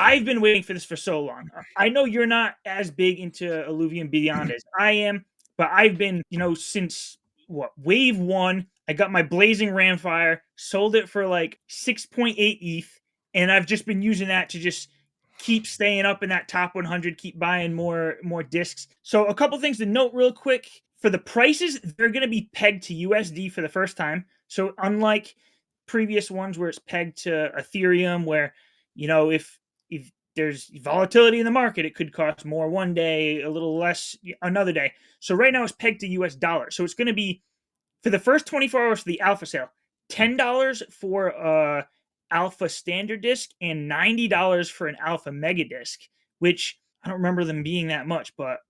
I've been waiting for this for so long. I know you're not as big into Illuvium Beyond as I am, but I've been, since wave one. I got my Blazing Ramfire, sold it for like 6.8 ETH, and I've just been using that to just keep staying up in that top 100, keep buying more discs. So a couple things to note real quick. For the prices, they're going to be pegged to USD for the first time. So unlike previous ones where it's pegged to Ethereum, where if there's volatility in the market, it could cost more one day, a little less another day. So right now it's pegged to US dollar. So it's going to be for the first 24 hours of the alpha sale, $10 for a alpha standard disc and $90 for an alpha mega disc, which I don't remember them being that much, but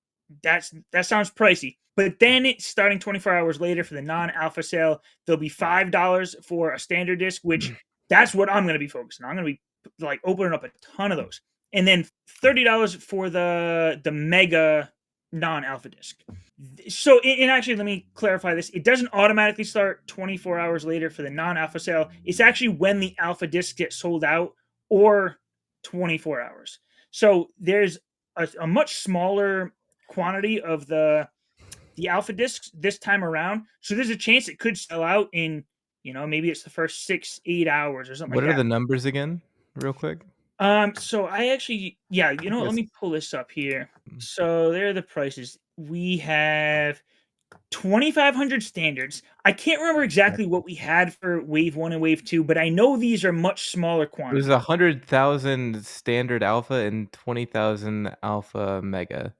that sounds pricey. But then it's starting 24 hours later for the non-alpha sale, there'll be $5 for a standard disc, which that's what I'm going to be focusing on. I'm going to be like opening up a ton of those. And then $30 for the mega non-alpha disc. So, and actually, let me clarify this. It doesn't automatically start 24 hours later for the non-alpha sale. It's actually when the alpha discs get sold out or 24 hours. So there's a much smaller quantity of the alpha discs this time around. So there's a chance it could sell out in, maybe it's the first 6-8 hours or something What like are that. the numbers again, real quick? So I actually, yeah, what, let me pull this up here. So there are the prices. We have 2,500 standards. I can't remember exactly what we had for wave 1 and wave 2, but I know these are much smaller It was quantities. 100,000 standard alpha and 20,000 alpha mega.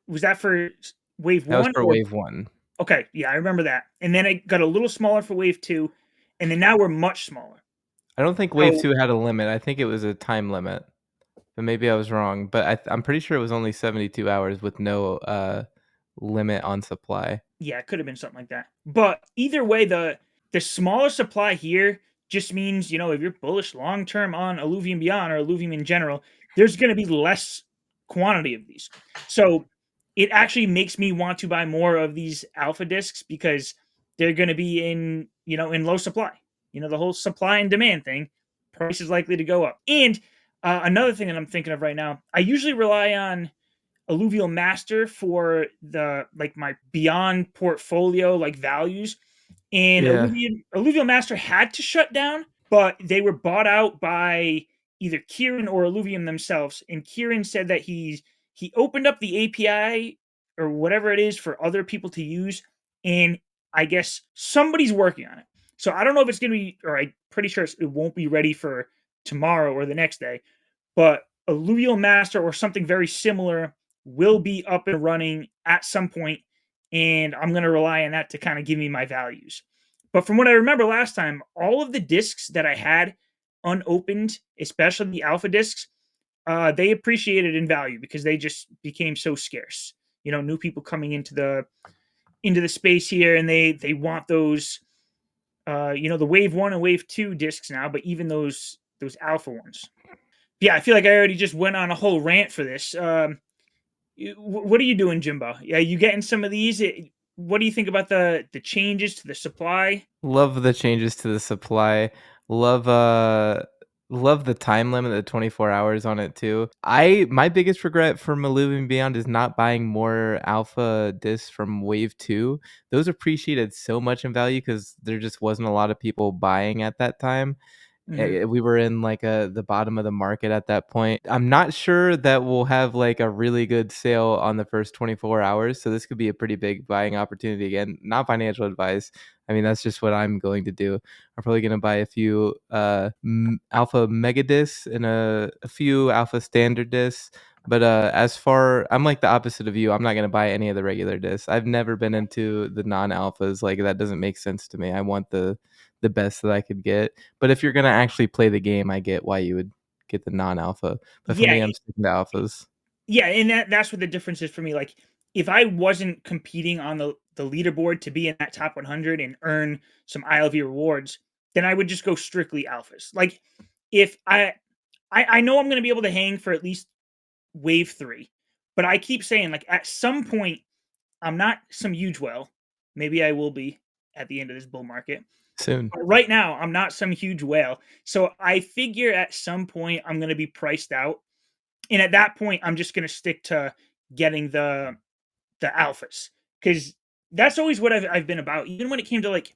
Was that for wave That was 1 for or wave 1. okay, yeah, I remember that. And then it got a little smaller for wave 2, and then now we're much smaller. I don't think wave So 2 had a limit. I think it was a time limit. But maybe I was wrong. But I'm pretty sure it was only 72 hours with no limit on supply. yeah, it could have been something like that. But either way, the smaller supply here just means, if you're bullish long term on Illuvium Beyond or Illuvium in general, there's going to be less quantity of these. So it actually makes me want to buy more of these alpha discs because they're going to be in low supply. The whole supply and demand thing, price is likely to go up. And another thing that I'm thinking of right now, I usually rely on Alluvial Master for my beyond portfolio values. And Yeah. Alluvial Master had to shut down, but they were bought out by either Kieran or Alluvium themselves. And Kieran said that he opened up the API or whatever it is for other people to use, and I guess somebody's working on it. So I don't know if it's going to be, or I'm pretty sure it won't be ready for tomorrow or the next day, but Alluvial Master or something very similar will be up and running at some point, and I'm going to rely on that to kind of give me my values. But from what I remember last time, all of the discs that I had unopened, especially the alpha discs, they appreciated in value because they just became so scarce. New people coming into the space here, and they want those, the wave 1 and wave 2 discs now, but even those alpha ones. Yeah, I feel like I already just went on a whole rant for this. What are you doing, Jimbo? Yeah, you getting some of these? What do you think about the changes to the supply? Love the changes to the supply. Love love the time limit of 24 hours on it too. My biggest regret from Illuvium Beyond is not buying more alpha discs from wave 2. Those appreciated so much in value cuz there just wasn't a lot of people buying at that time. Mhm. We were in like the bottom of the market at that point. I'm not sure that we'll have like a really good sale on the first 24 hours. So this could be a pretty big buying opportunity again. Not financial advice. I mean, that's just what I'm going to do. I'm probably going to buy a few alpha mega discs and a few alpha standard discs. But I'm like the opposite of you. I'm not going to buy any of the regular discs. I've never been into the non-alphas. Like that doesn't make sense to me. I want the best that I could get. But if you're gonna actually play the game, I get why you would get the non-alpha. But for Yeah, me, I'm sticking to alphas. yeah, and that's what the difference is for me. Like, if I wasn't competing on the leaderboard to be in that top 100 and earn some ILV rewards, then I would just go strictly alphas. Like, if I know I'm going to be able to hang for at least wave 3, but I keep saying like at some point I'm not some huge whale. Maybe I will be at the end of this bull market. Soon. But right now, I'm not some huge whale. So I figure at some point I'm going to be priced out. And at that point, I'm just going to stick to getting the alphas because that's always what I've been about. Even when it came to like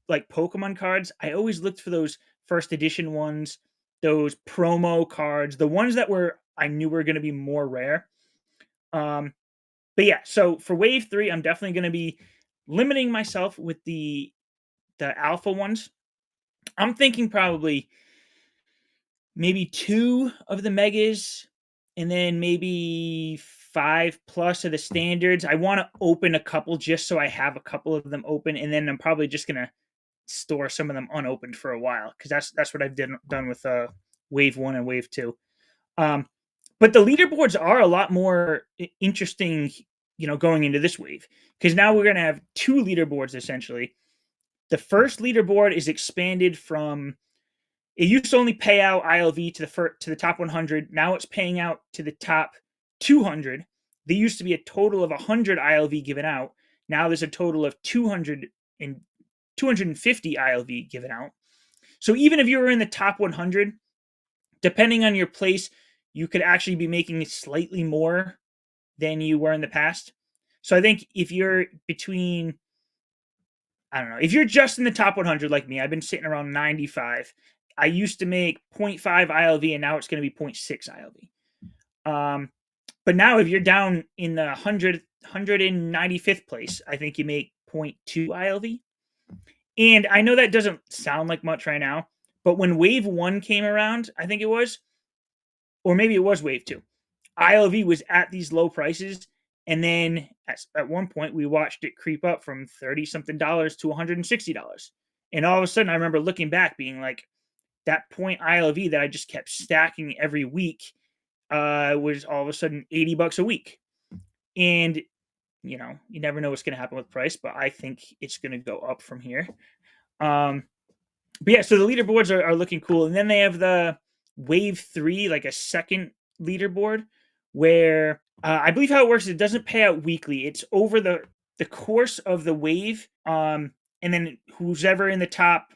Pokemon cards, I always looked for those first edition ones, those promo cards, the ones that were I knew were going to be more rare. Um, but yeah, so for Wave 3, I'm definitely going to be limiting myself with the alpha ones. I'm thinking probably maybe 2 of the megas and then maybe 5 plus of the standards. I wanna open a couple just so I have a couple of them open, and then I'm probably just gonna store some of them unopened for a while because that's what I've done with, Wave 1 and Wave 2. Um, but the leaderboards are a lot more interesting, going into this wave because now we're gonna have 2 leaderboards essentially. The first leaderboard is expanded from it used to only pay out ILV to the top 100. Now it's paying out to the top 200. There used to be a total of 100 ILV given out. Now there's a total of 250 ILV given out. So even if you were in the top 100, depending on your place, you could actually be making slightly more than you were in the past. So I think if you're between I don't know. If you're just in the top 100 like me, I've been sitting around 95. I used to make zero point 0.5 ILV and now it's going to be zero point 0.6 ILV. But now if you're down in the 195th place, I think you make zero point 0.2 ILV. And I know that doesn't sound like much right now, but when Wave 1 came around, I think it was, or maybe it was Wave 2, ILV was at these low prices. And then at one point, we watched it creep up from 30 something dollars to $160. And all of a sudden, I remember looking back being like, that point ILV that I just kept stacking every week was all of a sudden $80 a week. And, you never know what's going to happen with price, but I think it's going to go up from here. Um, but yeah, so the leaderboards are looking cool. And then they have the Wave 3, like a second leaderboard, where I believe how it works is it doesn't pay out weekly. It's over the course of the wave. And then who's ever in the top,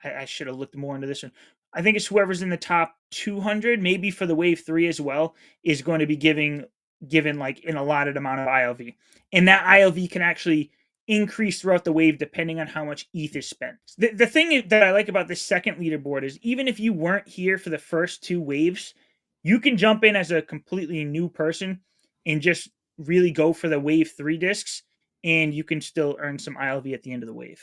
I should have looked more into this one. I think it's whoever's in the top 200, maybe for the Wave 3 as well, is going to be given like an allotted amount of ILV. And that ILV can actually increase throughout the wave depending on how much ETH is spent. The thing that I like about this second leaderboard is even if you weren't here for the first 2 waves, you can jump in as a completely new person and just really go for the Wave 3 discs, and you can still earn some ILV at the end of the wave.